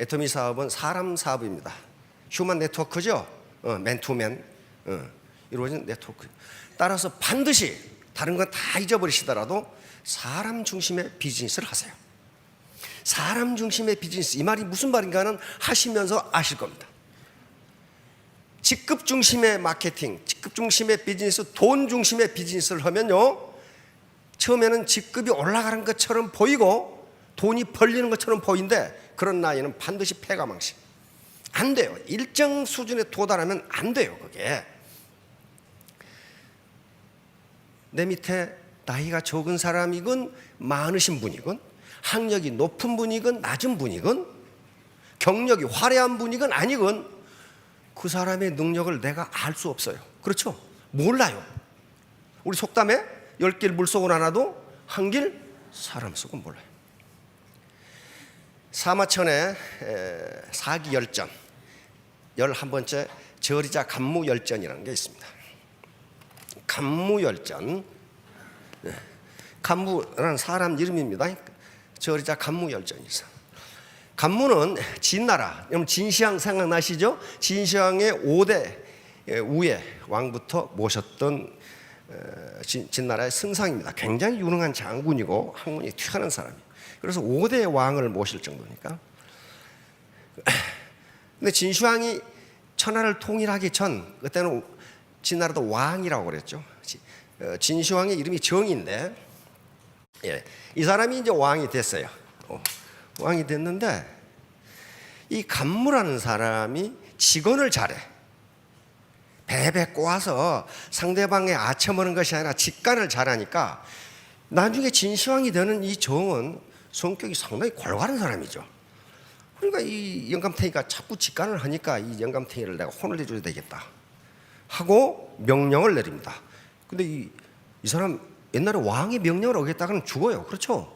애터미 사업은 사람 사업입니다. 휴먼 네트워크죠. 맨투맨 이루어진 네트워크. 따라서 반드시 다른 건 다 잊어버리시더라도 사람 중심의 비즈니스를 하세요. 사람 중심의 비즈니스, 이 말이 무슨 말인가는 하시면서 아실 겁니다. 직급 중심의 마케팅, 직급 중심의 비즈니스, 돈 중심의 비즈니스를 하면요, 처음에는 직급이 올라가는 것처럼 보이고 돈이 벌리는 것처럼 보이는데 그런 나이는 반드시 패가망신. 안 돼요. 일정 수준에 도달하면 안 돼요. 그게 내 밑에 나이가 적은 사람이건 많으신 분이건 학력이 높은 분이건 낮은 분이건 경력이 화려한 분이건 아니건 그 사람의 능력을 내가 알 수 없어요. 그렇죠? 몰라요. 우리 속담에 10길 물속은 알아도 한 길 사람 속은 몰라요. 사마천의 사기열전 11번째 저리자 간무열전이라는 게 있습니다. 간무열전, 간무라는 사람 이름입니다. 저리자 간무열전이 있어. 간무는 진나라, 여러분 진시황 생각나시죠? 진시황의 5대 우의 왕부터 모셨던 진나라의 승상입니다. 굉장히 유능한 장군이고 학문이 뛰어난 사람이에요. 그래서 5대 왕을 모실 정도니까. 근데 진시황이 천하를 통일하기 전, 그때는 진나라도 왕이라고 그랬죠. 진시황의 이름이 정인데, 이 사람이 이제 왕이 됐어요. 왕이 됐는데 이 간무라는 사람이 직언을 잘해. 배배 꼬아서 상대방의 아첨하는 것이 아니라 직관을 잘하니까 나중에 진시황이 되는 이 정은 성격이 상당히 골고루 사람이죠. 그러니까 이 영감탱이가 자꾸 직관을 하니까 이 영감탱이를 내가 혼을 내줘야 되겠다 하고 명령을 내립니다. 근데 이 사람 옛날에 왕의 명령을 어겼다가는 죽어요. 그렇죠?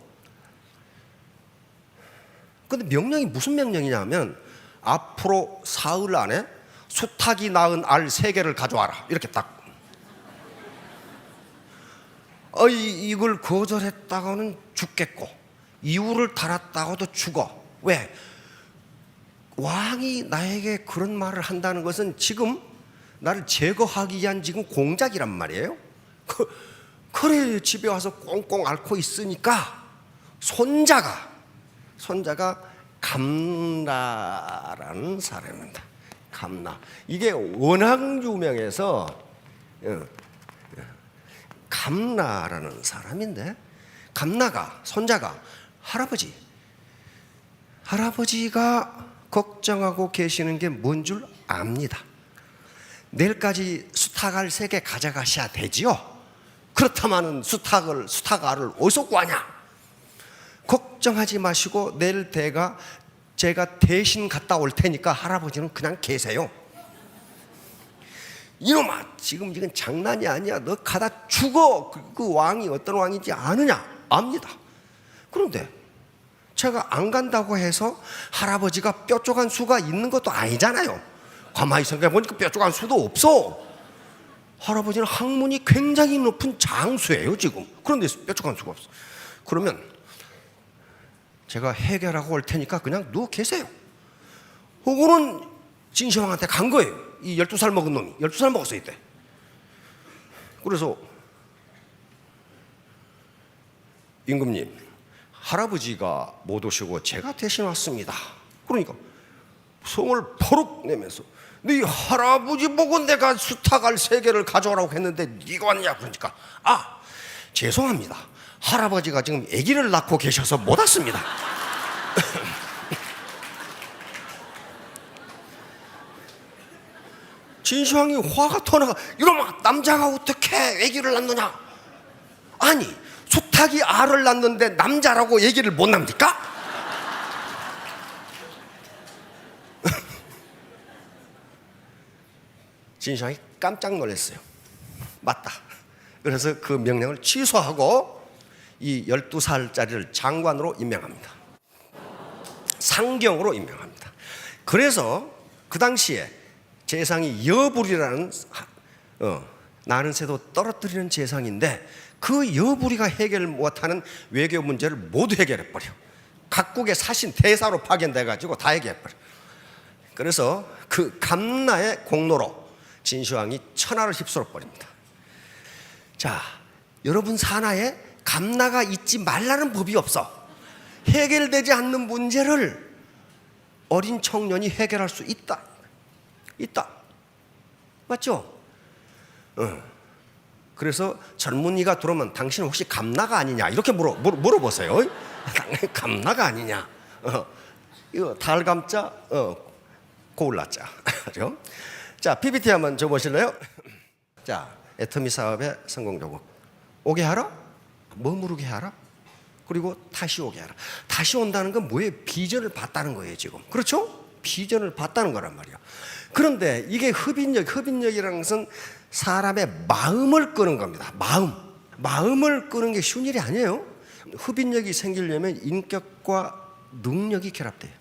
근데 명령이 무슨 명령이냐면 앞으로 사흘 안에 수탉이 낳은 알 3개를 가져와라. 이렇게 딱. 이걸 거절했다가는 죽겠고 이유를 달았다가도 죽어. 왜? 왕이 나에게 그런 말을 한다는 것은 지금 나를 제거하기 위한 지금 공작이란 말이에요. 그래 집에 와서 꽁꽁 앓고 있으니까 손자가 감나라는 사람입니다. 감나. 이게 워낙 유명해서 감나라는 사람인데, 감나가 손자가 할아버지가 걱정하고 계시는 게 뭔 줄 압니다. 내일까지 수탉알 3개 가져가셔야 되지요. 그렇다면 수탉알을 어디서 구하냐? 걱정하지 마시고 내일 제가 대신 갔다 올 테니까 할아버지는 그냥 계세요. 이놈아, 지금 이건 장난이 아니야. 너 가다 죽어. 그 왕이 어떤 왕인지 아느냐? 압니다. 그런데 제가 안 간다고 해서 할아버지가 뾰족한 수가 있는 것도 아니잖아요. 가만히 생각해 보니까 뾰족한 수도 없어. 할아버지는 학문이 굉장히 높은 장수예요 지금. 그런데 뾰족한 수가 없어. 그러면 제가 해결하고 올 테니까 그냥 누워 계세요. 그거는 진시황한테 간 거예요. 이 12살 먹은 놈이 12살 먹었어요 이때. 그래서 임금님, 할아버지가 못 오시고 제가 대신 왔습니다. 그러니까 성을 버럭 내면서 네 할아버지 보고 내가 수탉알 3개를 가져오라고 했는데 네가 왔냐? 그러니까 죄송합니다. 할아버지가 지금 아기를 낳고 계셔서 못 왔습니다. 진시황이 화가 터나가, 이놈아, 남자가 어떻게 아기를 낳느냐? 아니, 수탉이 알을 낳는데 남자라고 얘기를 못 납니까? 진시황이 깜짝 놀랐어요. 맞다. 그래서 그 명령을 취소하고 이 12살짜리를 장관으로 임명합니다. 상경으로 임명합니다. 그래서 그 당시에 재상이 여부리라는 나는 새도 떨어뜨리는 재상인데 그 여부리가 해결 못하는 외교 문제를 모두 해결해버려. 각국의 사신 대사로 파견돼 가지고 다 얘기해버려. 그래서 그 감나의 공로로 진시황이 천하를 휩쓸어 버립니다. 자, 여러분 산하에 감나가 있지 말라는 법이 없어. 해결되지 않는 문제를 어린 청년이 해결할 수 있다. 맞죠? 그래서 젊은이가 들어오면 당신 혹시 감나가 아니냐 이렇게 물어보세요. 감나가 아니냐. 이거 달감자, 고울라자. 그죠? 자, PPT 한번 줘보실래요? 자, 애터미 사업의 성공 요구. 오게 하라? 머무르게 하라? 그리고 다시 오게 하라. 다시 온다는 건 뭐예요? 비전을 봤다는 거예요, 지금. 그렇죠? 비전을 봤다는 거란 말이야. 그런데 이게 흡인력이라는 것은 사람의 마음을 끄는 겁니다. 마음을 끄는 게 쉬운 일이 아니에요. 흡인력이 생기려면 인격과 능력이 결합돼요.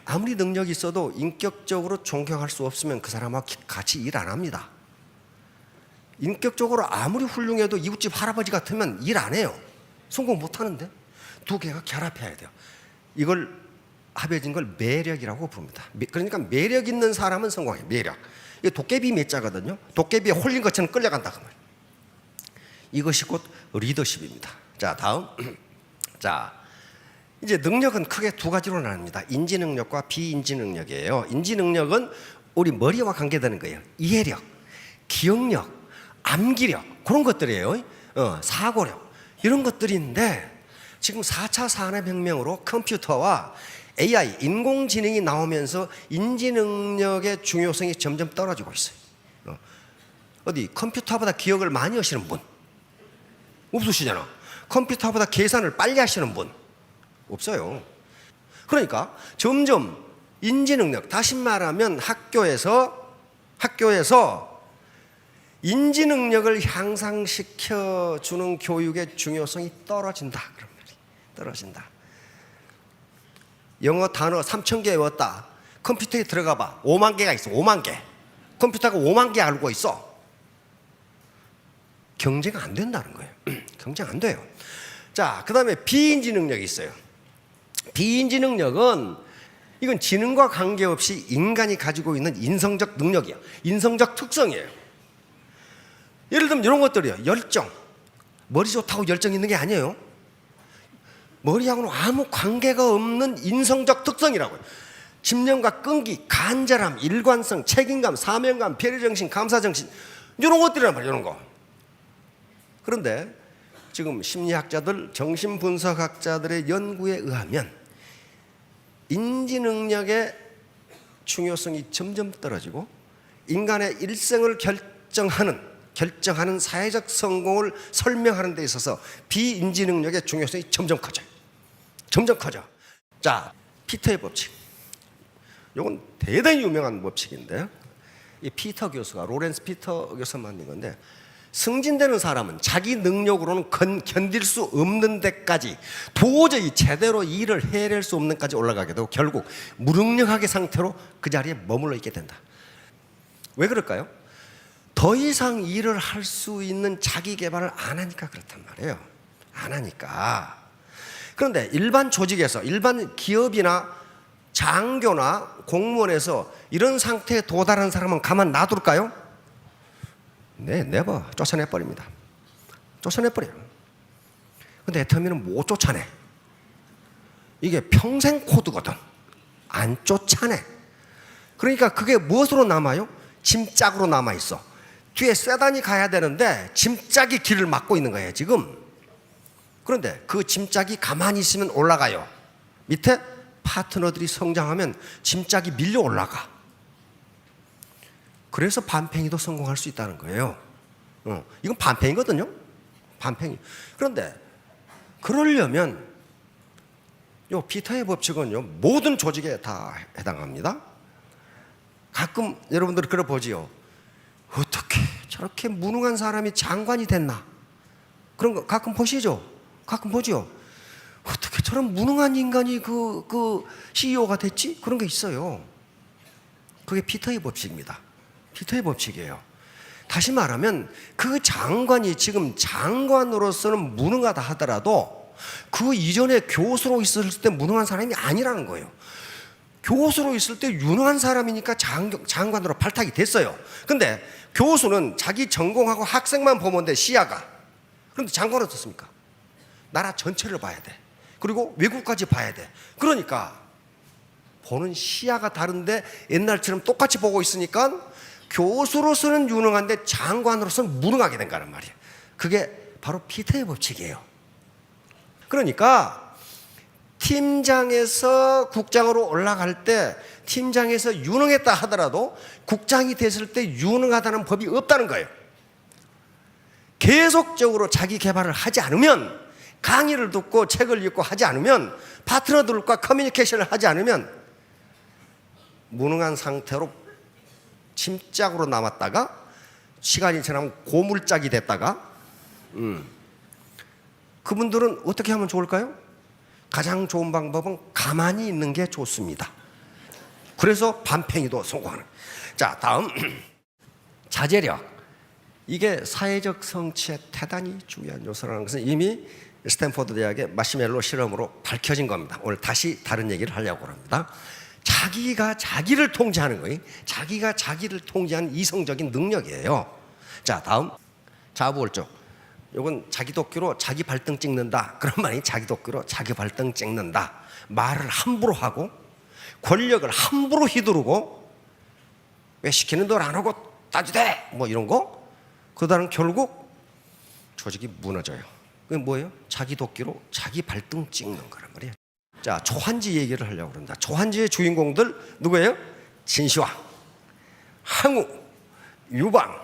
아무리 능력이 있어도 인격적으로 존경할 수 없으면 그 사람하고 같이 일 안 합니다. 인격적으로 아무리 훌륭해도 이웃집 할아버지 같으면 일 안 해요. 성공 못 하는데. 두 개가 결합해야 돼요. 이걸 합해진 걸 매력이라고 부릅니다. 그러니까 매력 있는 사람은 성공해요. 매력. 이게 도깨비 매자거든요. 도깨비에 홀린 것처럼 끌려간다 그 말이에요. 이것이 곧 리더십입니다. 자, 다음. 자, 이제 능력은 크게 두 가지로 나뉩니다. 인지 능력과 비인지 능력이에요. 인지 능력은 우리 머리와 관계되는 거예요. 이해력, 기억력, 암기력 그런 것들이에요. 사고력 이런 것들인데 지금 4차 산업혁명으로 컴퓨터와 AI, 인공지능이 나오면서 인지능력의 중요성이 점점 떨어지고 있어요. 어디 컴퓨터보다 기억을 많이 하시는 분? 없으시잖아. 컴퓨터보다 계산을 빨리 하시는 분? 없어요. 그러니까 점점 인지능력, 다시 말하면 학교에서 인지능력을 향상시켜 주는 교육의 중요성이 떨어진다. 그런 말이 떨어진다. 영어 단어 3,000개 외웠다. 컴퓨터에 들어가 봐. 5만 개가 있어. 5만 개. 컴퓨터가 5만 개 알고 있어. 경쟁 안 된다는 거예요. 경쟁 안 돼요. 자, 그 다음에 비인지 능력이 있어요. 비인지 능력은 이건 지능과 관계없이 인간이 가지고 있는 인성적 능력이에요. 인성적 특성이에요. 예를 들면 이런 것들이에요. 열정. 머리 좋다고 열정 있는 게 아니에요. 머리하고는 아무 관계가 없는 인성적 특성이라고요. 집념과 끈기, 간절함, 일관성, 책임감, 사명감, 배려정신, 감사정신 이런 것들이란 말이에요. 이런 거. 그런데 지금 심리학자들, 정신분석학자들의 연구에 의하면 인지능력의 중요성이 점점 떨어지고 인간의 일생을 결정하는 사회적 성공을 설명하는 데 있어서 비인지능력의 중요성이 점점 커져요. 점점 커져. 자, 피터의 법칙. 이건 대단히 유명한 법칙인데 이 피터 교수가 로렌스 피터 교수가 만든 건데 승진되는 사람은 자기 능력으로는 견딜 수 없는 데까지 도저히 제대로 일을 해낼 수 없는 데까지 올라가게 되고 결국 무능력하게 상태로 그 자리에 머물러 있게 된다. 왜 그럴까요? 더 이상 일을 할 수 있는 자기 개발을 안 하니까 그렇단 말이에요. 안 하니까. 그런데 일반 조직에서, 일반 기업이나 장교나 공무원에서 이런 상태에 도달한 사람은 가만 놔둘까요? 네, 네버 쫓아내버립니다. 쫓아내버려요. 근데 애터미는 못 쫓아내. 이게 평생 코드거든. 안 쫓아내. 그러니까 그게 무엇으로 남아요? 짐짝으로 남아있어. 뒤에 세단이 가야 되는데 짐짝이 길을 막고 있는 거예요 지금. 그런데 그 짐짝이 가만히 있으면 올라가요. 밑에 파트너들이 성장하면 짐짝이 밀려 올라가. 그래서 반팽이도 성공할 수 있다는 거예요. 이건 반팽이거든요. 반팽이. 그런데 그러려면 요 피터의 법칙은요 모든 조직에 다 해당합니다. 가끔 여러분들이 그걸 보지요. 어떻게 저렇게 무능한 사람이 장관이 됐나? 그런 거 가끔 보시죠. 가끔 보죠. 어떻게 저런 무능한 인간이 그 CEO가 됐지? 그런 게 있어요. 그게 피터의 법칙입니다. 피터의 법칙이에요. 다시 말하면 그 장관이 지금 장관으로서는 무능하다 하더라도 그 이전에 교수로 있었을 때 무능한 사람이 아니라는 거예요. 교수로 있을 때 유능한 사람이니까 장관으로 발탁이 됐어요. 근데 교수는 자기 전공하고 학생만 보면 돼, 시야가. 그런데 장관은 어떻습니까? 나라 전체를 봐야 돼. 그리고 외국까지 봐야 돼. 그러니까 보는 시야가 다른데 옛날처럼 똑같이 보고 있으니까 교수로서는 유능한데 장관으로서는 무능하게 된 거란 말이에요. 그게 바로 피터의 법칙이에요. 그러니까 팀장에서 국장으로 올라갈 때 팀장에서 유능했다 하더라도 국장이 됐을 때 유능하다는 법이 없다는 거예요. 계속적으로 자기 개발을 하지 않으면, 강의를 듣고 책을 읽고 하지 않으면, 파트너들과 커뮤니케이션을 하지 않으면 무능한 상태로 침짝으로 남았다가 시간이 지나면 고물짝이 됐다가 그분들은 어떻게 하면 좋을까요? 가장 좋은 방법은 가만히 있는 게 좋습니다. 그래서 반팽이도 성공하는. 자, 다음 자제력. 이게 사회적 성취에 대단히 중요한 요소라는 것은 이미 스탠포드 대학의 마시멜로 실험으로 밝혀진 겁니다. 오늘 다시 다른 얘기를 하려고 합니다. 자기가 자기를 통제하는 거예요. 자기가 자기를 통제하는 이성적인 능력이에요. 자, 다음 자부월적. 이건 자기 도끼로 자기 발등 찍는다. 그런 말이 자기 도끼로 자기 발등 찍는다. 말을 함부로 하고 권력을 함부로 휘두르고 왜 시키는 대로 안 하고 따지대 뭐 이런 거. 그러다는 결국 조직이 무너져요. 그게 뭐예요? 자기 도끼로 자기 발등 찍는 거란 말이에요. 자, 초한지 얘기를 하려고 그런다. 초한지의 주인공들 누구예요? 진시황, 항우, 유방,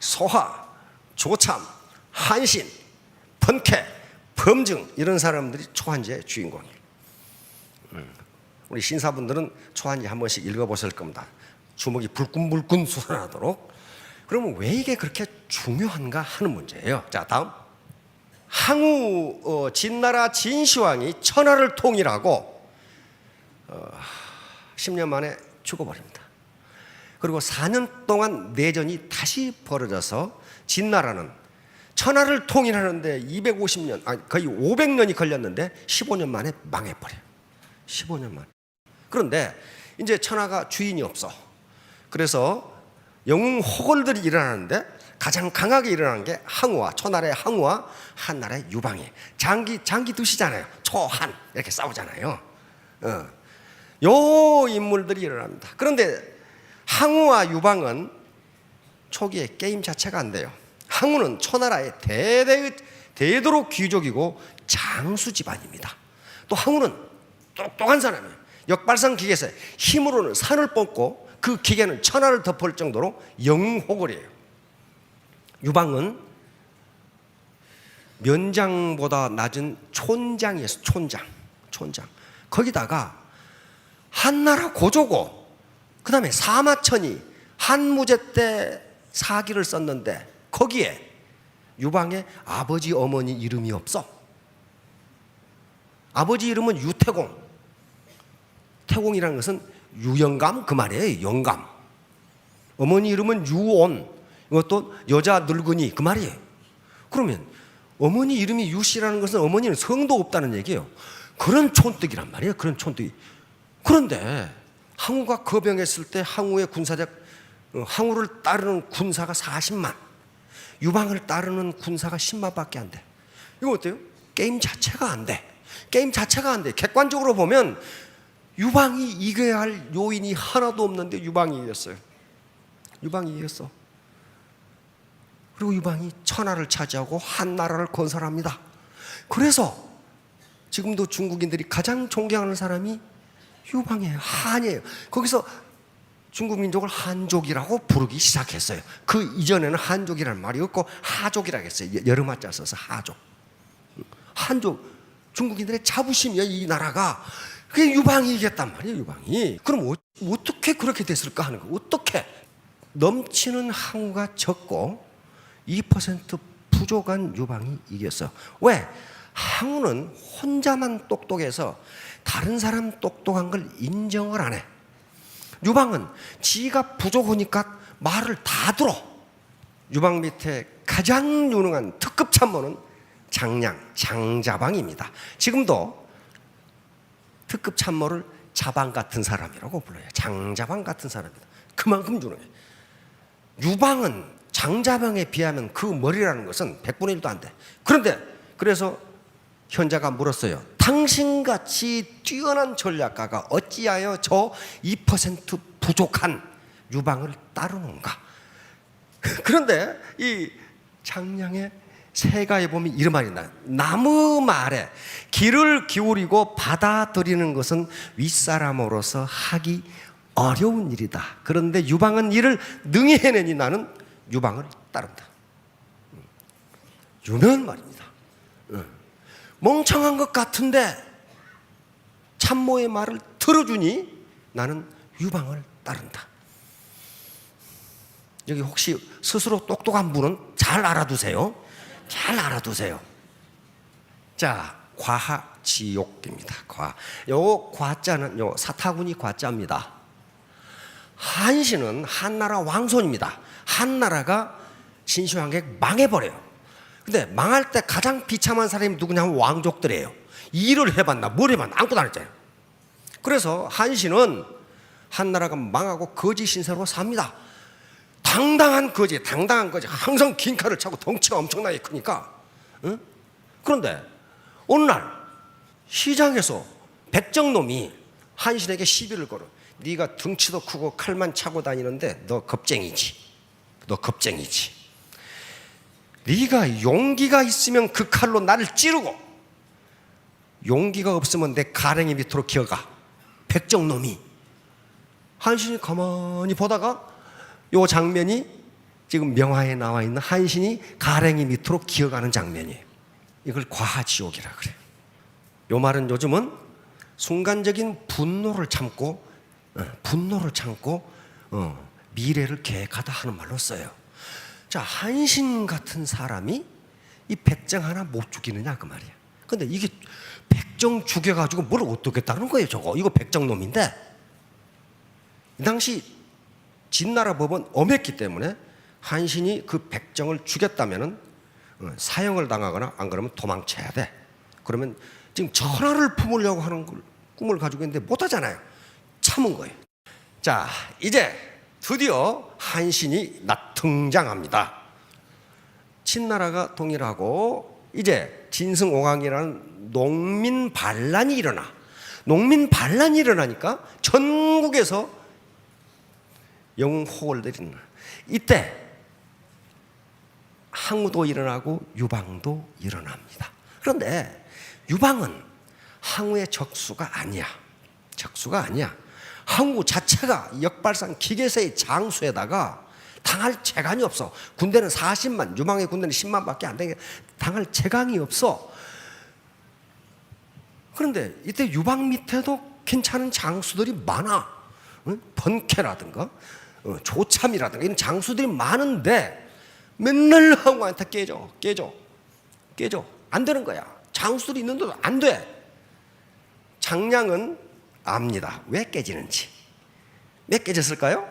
소하, 조참, 한신, 번쾌, 범증, 이런 사람들이 초한지의 주인공이에요. 우리 신사분들은 초한지 한 번씩 읽어보실 겁니다. 주먹이 불끈불끈 솟아나도록. 그러면 왜 이게 그렇게 중요한가 하는 문제예요. 자, 다음 항우 진나라 진시황이 천하를 통일하고 10년 만에 죽어버립니다. 그리고 4년 동안 내전이 다시 벌어져서 진나라는 천하를 통일하는데 250년, 아니 거의 500년이 걸렸는데 15년 만에 망해버려요. 15년 만에. 그런데 이제 천하가 주인이 없어. 그래서 영웅호걸들이 일어나는데 가장 강하게 일어나는 게 항우와, 초나라의 항우와 한나라의 유방이. 장기 두시잖아요. 초한 이렇게 싸우잖아요. 요 인물들이 일어납니다. 그런데 항우와 유방은 초기에 게임 자체가 안 돼요. 항우는 초나라의 대대로 귀족이고 장수 집안입니다. 또 항우는 똑똑한 사람이에요. 역발상 기계에서 힘으로는 산을 뻗고 그 기계는 천하를 덮을 정도로 영웅호걸이에요. 유방은 면장보다 낮은 촌장이었어요. 촌장. 거기다가 한나라 고조고, 그 다음에 사마천이 한무제 때 사기를 썼는데 거기에 유방의 아버지 어머니 이름이 없어. 아버지 이름은 유태공. 태공이라는 것은 유영감 그 말이에요. 영감. 어머니 이름은 유온. 이것도 여자 늙은이 그 말이에요. 그러면 어머니 이름이 유씨라는 것은 어머니는 성도 없다는 얘기예요. 그런 촌뜨기란 말이에요. 그런 촌뜨기. 그런데 항우가 거병했을 때 항우의 군사력, 항우를 따르는 군사가 40만, 유방을 따르는 군사가 10만밖에 안 돼. 이거 어때요? 게임 자체가 안 돼. 객관적으로 보면 유방이 이겨야 할 요인이 하나도 없는데 유방이 이겼어요. 그리고 유방이 천하를 차지하고 한나라를 건설합니다. 그래서 지금도 중국인들이 가장 존경하는 사람이 유방이에요. 한이에요. 거기서 중국 민족을 한족이라고 부르기 시작했어요. 그 이전에는 한족이라는 말이 없고 하족이라고 했어요. 여름 한자 써서 하족. 한족, 중국인들의 자부심이야. 이 나라가. 그게 유방이 이겼단 말이에요. 유방이. 그럼 어떻게 그렇게 됐을까 하는 거. 어떻게 넘치는 항우가 적고 2% 부족한 유방이 이겼어. 왜? 항우는 혼자만 똑똑해서 다른 사람 똑똑한 걸 인정을 안 해. 유방은 지가 부족하니까 말을 다 들어. 유방 밑에 가장 유능한 특급 참모는 장량, 장자방입니다. 지금도 특급 참모를 자방 같은 사람이라고 불러요. 장자방 같은 사람이다. 그만큼 주는 거예요. 유방은 장자방에 비하면 그 머리라는 것은 100분의 1도 안 돼. 그런데 그래서 현자가 물었어요. 당신같이 뛰어난 전략가가 어찌하여 저 2% 부족한 유방을 따르는가? 그런데 이 장량의 세가에 보면 이런 말이 나요. 나무 말에 귀를 기울이고 받아들이는 것은 윗사람으로서 하기 어려운 일이다. 그런데 유방은 이를 능히 해내니 나는 유방을 따른다. 유명한 말입니다. 멍청한 것 같은데 참모의 말을 들어주니 나는 유방을 따른다. 여기 혹시 스스로 똑똑한 분은 잘 알아두세요. 잘 알아두세요. 자, 과하지옥입니다. 요 과자는 요 사타구니 과자입니다. 한신은 한나라 왕손입니다. 한나라가 진시황에 망해버려요. 근데 망할 때 가장 비참한 사람이 누구냐 하면 왕족들이에요. 일을 해봤나 뭘 해봤나 아무것도 안 했잖아요. 그래서 한신은 한나라가 망하고 거지 신세로 삽니다. 당당한 거지. 항상 긴 칼을 차고 덩치가 엄청나게 크니까. 응? 그런데 어느 날 시장에서 백정놈이 한신에게 시비를 걸어. 네가 덩치도 크고 칼만 차고 다니는데 너 겁쟁이지. 네가 용기가 있으면 그 칼로 나를 찌르고 용기가 없으면 내 가랭이 밑으로 기어가. 백정놈이. 한신이 가만히 보다가 요 장면이 지금 명화에 나와 있는 한신이 가랭이 밑으로 기어가는 장면이에요. 이걸 과하지옥이라 그래요. 요 말은 요즘은 순간적인 분노를 참고 미래를 계획하다 하는 말로 써요. 자, 한신 같은 사람이 이 백정 하나 못 죽이느냐 그 말이야. 근데 이게 백정 죽여가지고 뭘 어떻겠다는 거예요 저거. 이거 백정놈인데 이 당시 진나라 법은 엄했기 때문에 한신이 그 백정을 죽였다면은 사형을 당하거나 안 그러면 도망쳐야 돼. 그러면 지금 천하를 품으려고 하는 걸 꿈을 가지고 있는데 못하잖아요. 참은 거예요. 자, 이제 드디어 한신이 등장합니다. 친나라가 통일하고 이제 진승오강이라는 농민 반란이 일어나니까 전국에서 영웅호를 내리는 이때 항우도 일어나고 유방도 일어납니다. 그런데 유방은 항우의 적수가 아니야. 항우 자체가 역발상 기계세의 장수에다가 당할 재간이 없어. 군대는 40만, 유방의 군대는 10만밖에 안 되게 당할 재간이 없어. 그런데 이때 유방 밑에도 괜찮은 장수들이 많아. 번케라든가 조참이라든가 이런 장수들이 많은데 맨날 항우한테 깨져. 안 되는 거야. 장수들이 있는데도 안 돼. 장량은 압니다. 왜 깨지는지. 왜 깨졌을까요?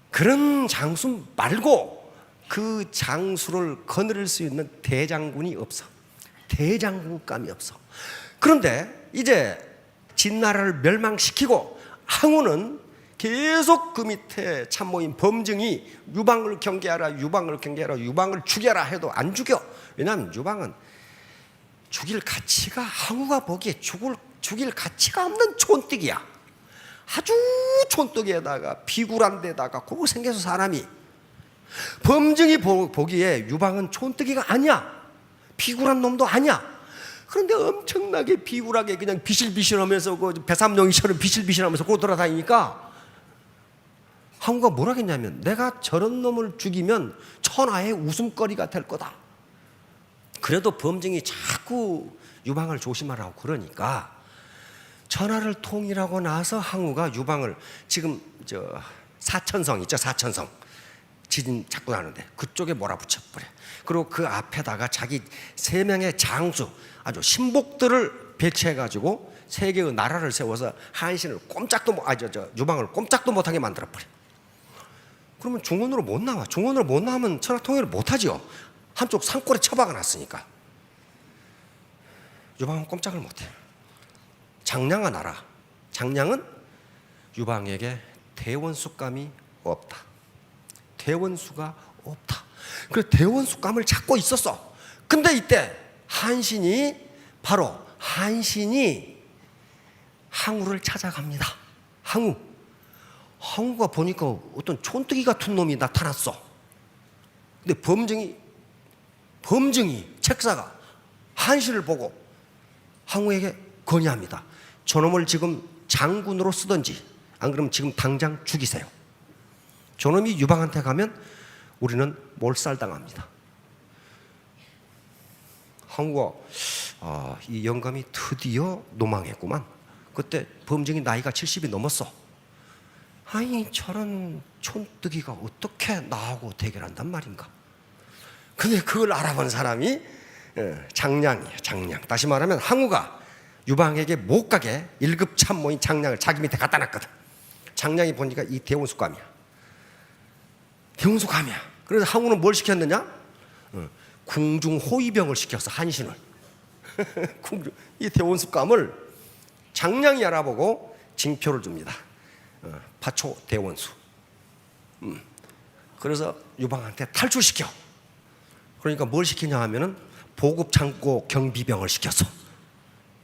그런 장수 말고 그 장수를 거느릴 수 있는 대장군이 없어. 대장군감이 없어. 그런데 이제 진나라를 멸망시키고 항우는 계속 그 밑에 참모인 범증이 유방을 경계하라, 유방을 죽여라 해도 안 죽여. 왜냐하면 유방은 죽일 가치가, 항우가 보기에 죽일 가치가 없는 촌뜨기야. 아주 촌뜨기에다가 비굴한 데다가 그거 생겨서 사람이. 범증이 보기에 유방은 촌뜨기가 아니야. 비굴한 놈도 아니야. 그런데 엄청나게 비굴하게 그냥 비실비실하면서 그 배삼룡이처럼 비실비실하면서 고 돌아다니니까 항우가 뭐라 했냐면 내가 저런 놈을 죽이면 천하의 웃음거리가 될 거다. 그래도 범증이 자꾸 유방을 조심하라고 그러니까 천하를 통일하고 나서 항우가 유방을 지금 사천성 있죠. 사천성 지진 자꾸 나는데 그쪽에 몰아붙여버려. 그리고 그 앞에다가 자기 3명의 장수 아주 신복들을 배치해가지고 세 개의 나라를 세워서 한신을 유방을 꼼짝도 못하게 만들어버려. 그러면 중원으로 못 나와. 중원으로 못 나오면 천하 통일을 못하죠. 한쪽 산골에 처박아 놨으니까 유방은 꼼짝을 못해. 장량아 나라. 장량은 유방에게 대원수감이 없다. 대원수가 없다. 그래서 대원수감을 찾고 있었어. 근데 이때 바로 한신이 항우를 찾아갑니다. 항우가 보니까 어떤 촌뜨기 같은 놈이 나타났어. 근데 범증이 책사가 한신을 보고 항우에게 건의합니다. 저놈을 지금 장군으로 쓰든지 안 그러면 지금 당장 죽이세요. 저놈이 유방한테 가면 우리는 몰살당합니다. 항우가 이 영감이 드디어 노망했구만. 그때 범증이 나이가 70이 넘었어. 아니 저런 촌뜨기가 어떻게 나하고 대결한단 말인가. 근데 그걸 알아본 사람이 장량이에요. 장량. 다시 말하면 항우가 유방에게 못 가게 1급 참모인 장량을 자기 밑에 갖다 놨거든. 장량이 보니까 이 대원수감이야. 그래서 항우는 뭘 시켰느냐? 궁중호위병을 시켰어. 한신을. 이 대원수감을 장량이 알아보고 징표를 줍니다. 파초 대원수. 그래서 유방한테 탈출시켜. 그러니까 뭘 시키냐 하면은 보급 창고 경비병을 시켰어.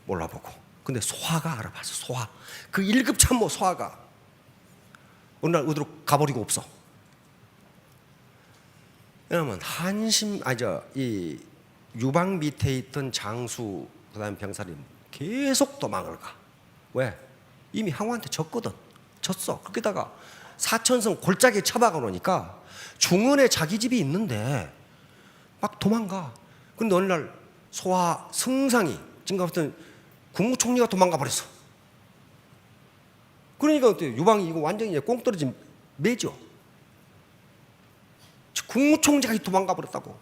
몰라보고. 근데 소화가 알아봤어. 소화. 그 1급 참모 소화가 어느 날 어디로 가버리고 없어. 왜냐면 이 유방 밑에 있던 장수 그다음 병사들이 계속 도망을 가. 왜? 이미 항우한테 졌어. 거기다가 사천성 골짜기에 처박아 놓으니까 중원에 자기 집이 있는데 막 도망가. 근데 어느 날 소화 승상이 지금 같은 국무총리가 도망가 버렸어. 그러니까 어때요? 유방이 이거 완전히 꽁 떨어진 매죠. 국무총리가 도망가 버렸다고.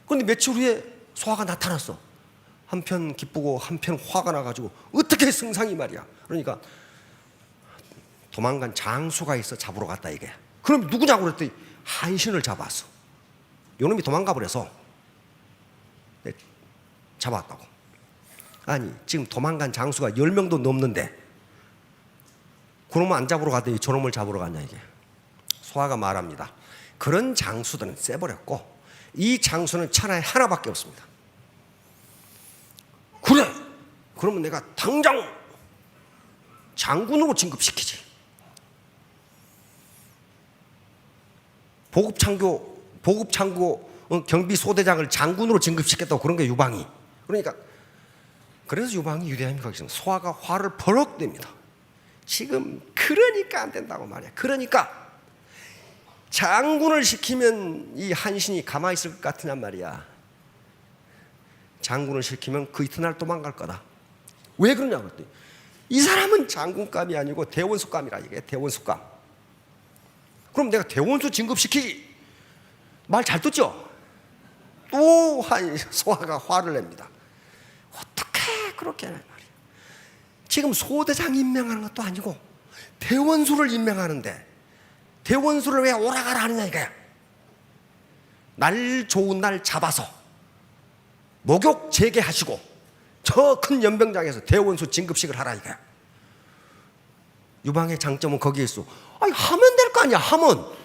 그런데 며칠 후에 소화가 나타났어. 한편 기쁘고 한편 화가 나가지고 어떻게 승상이 말이야. 그러니까 도망간 장수가 있어 잡으러 갔다 이게. 그럼 누구냐고 그랬더니 한신을 잡았어. 요놈이 도망가 버려서 잡았다고. 아니 지금 도망간 장수가 10명도 넘는데 그놈을 안 잡으러 갔더니 저놈을 잡으러 갔냐 이게. 소화가 말합니다. 그런 장수들은 쎄버렸고 이 장수는 천하에 하나밖에 없습니다. 그래 그러면 내가 당장 장군으로 진급시키지. 보급창고 경비소대장을 장군으로 진급시켰다고 그런 게 유방이. 그러니까 그래서 유방이 유대함이 거기서 소화가 화를 버럭 냅니다. 지금 그러니까 안 된다고 말이야. 그러니까 장군을 시키면 이 한신이 가만히 있을 것 같으냔 말이야. 장군을 시키면 그 이튿날 도망갈 거다. 왜 그러냐고 그랬더니 이 사람은 장군감이 아니고 대원수감이라 이게. 대원수감. 그럼 내가 대원수 진급시키지. 말 잘 듣죠? 또 소화가 화를 냅니다. 어떻게 그렇게 하냐 말이야. 지금 소대장 임명하는 것도 아니고 대원수를 임명하는데 대원수를 왜 오라가라 하느냐 이거야. 날 좋은 날 잡아서 목욕 재개하시고 저 큰 연병장에서 대원수 진급식을 하라 이거야. 유방의 장점은 거기에 있어. 아니 하면 될 거 아니야. 하면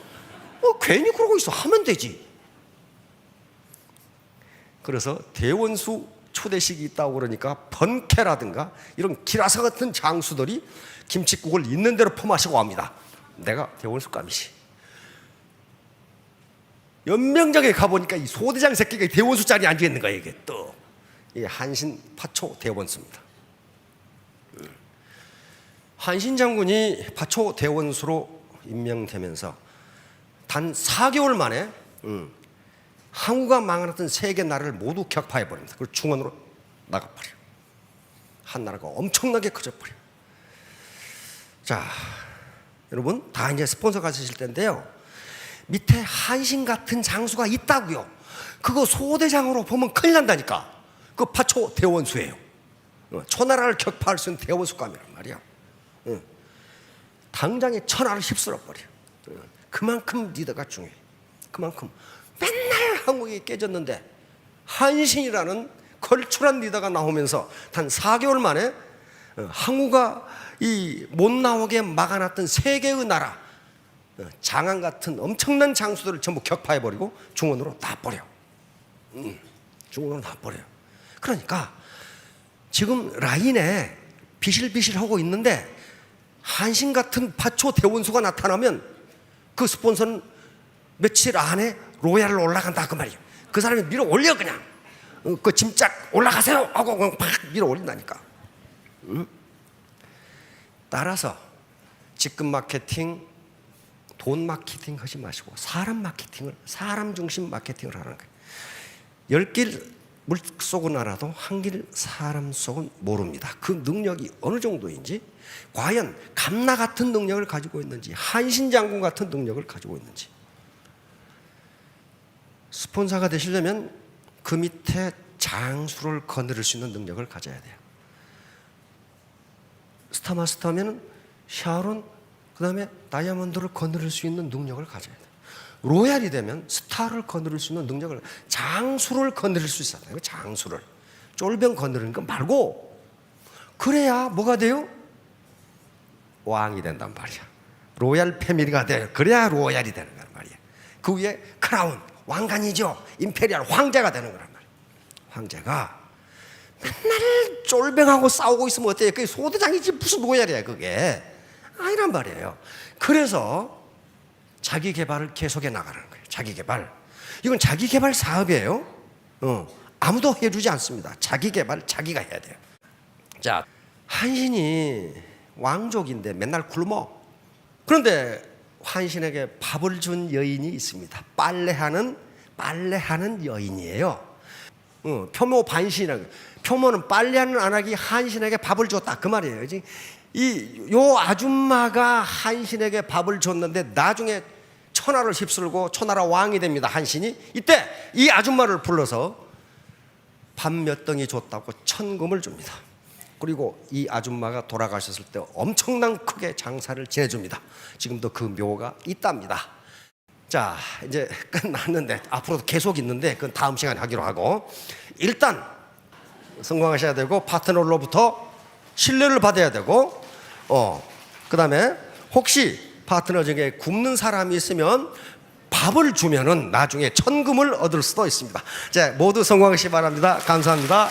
괜히 그러고 있어. 하면 되지. 그래서 대원수 초대식이 있다고 그러니까 번쾌라든가 이런 기라사 같은 장수들이 김칫국을 있는 대로 퍼마시고 합니다. 내가 대원수감이지. 연명장에 가보니까 이 소대장 새끼가 대원수 자리에 앉아있는 거야. 이게 또 이 한신 파초 대원수입니다. 한신 장군이 파초 대원수로 임명되면서 단 4개월 만에 항우가 망하던 세계 나라를 모두 격파해버립니다. 그리고 중원으로 나가버려. 한 나라가 엄청나게 커져버려. 자, 여러분 다 이제 스폰서 가실 텐데요. 밑에 한신 같은 장수가 있다고요. 그거 소대장으로 보면 큰일 난다니까. 그 파초 대원수예요. 초나라를 격파할 수 있는 대원수감이란 말이야. 당장에 천하를 휩쓸어버려. 그만큼 리더가 중요해. 그만큼 맨날 항우에게 깨졌는데 한신이라는 걸출한 리더가 나오면서 단 4개월 만에 항우가 이 못 나오게 막아놨던 세 개의 나라, 장안 같은 엄청난 장수들을 전부 격파해버리고 중원으로 놔버려. 중원으로 놔버려요. 그러니까 지금 라인에 비실비실하고 있는데 한신 같은 파초 대원수가 나타나면 그 스폰서는 며칠 안에 로얄로 올라간다 그 말이에요. 그 사람이 밀어 올려 그냥. 그 짐짝 올라가세요 하고 그냥 팍 밀어 올린다니까. 따라서 직급 마케팅, 돈 마케팅 하지 마시고 사람 마케팅을, 사람 중심 마케팅을 하는 거예요. 10길 물속은 알아도 한 길 사람 속은 모릅니다. 그 능력이 어느 정도인지, 과연 감나 같은 능력을 가지고 있는지, 한신장군 같은 능력을 가지고 있는지. 스폰서가 되시려면 그 밑에 장수를 거느릴 수 있는 능력을 가져야 돼요. 스타마스터면 샤론, 그 다음에 다이아몬드를 거느릴 수 있는 능력을 가져야 돼요. 로얄이 되면 스타를 거느릴 수 있는 능력을, 장수를 거느릴 수 있어야 돼요. 장수를. 쫄병 거느리는 거 말고. 그래야 뭐가 돼요? 왕이 된단 말이야. 로얄 패밀리가 돼요. 그래야 로얄이 되는 거란 말이야. 그 위에 크라운, 왕관이죠. 임페리얼 황제가 되는 거란 말이야. 황제가 맨날 쫄병하고 싸우고 있으면 어때요? 그게 소대장이지 무슨 로얄이야 그게. 아니란 말이에요. 그래서 자기 개발을 계속해 나가는 거예요. 자기 개발. 이건 자기 개발 사업이에요. 아무도 해주지 않습니다. 자기 개발 자기가 해야 돼요. 자, 한신이 왕족인데 맨날 굶어. 그런데 한신에게 밥을 준 여인이 있습니다. 빨래하는 여인이에요. 표모 반신이라고. 표모는 빨래하는 안하기 한신에게 밥을 줬다 그 말이에요. 요 아줌마가 한신에게 밥을 줬는데 나중에 천하를 휩쓸고 천하라 왕이 됩니다. 한신이. 이때 이 아줌마를 불러서 밥 몇 덩이 줬다고 천금을 줍니다. 그리고 이 아줌마가 돌아가셨을 때 엄청난 크게 장사를 지내줍니다. 지금도 그 묘가 있답니다. 자, 이제 끝났는데 앞으로도 계속 있는데 그건 다음 시간에 하기로 하고, 일단 성공하셔야 되고 파트너로부터 신뢰를 받아야 되고, 그 다음에 혹시 파트너 중에 굶는 사람이 있으면 밥을 주면은 나중에 천금을 얻을 수도 있습니다. 자, 모두 성공하시기 바랍니다. 감사합니다.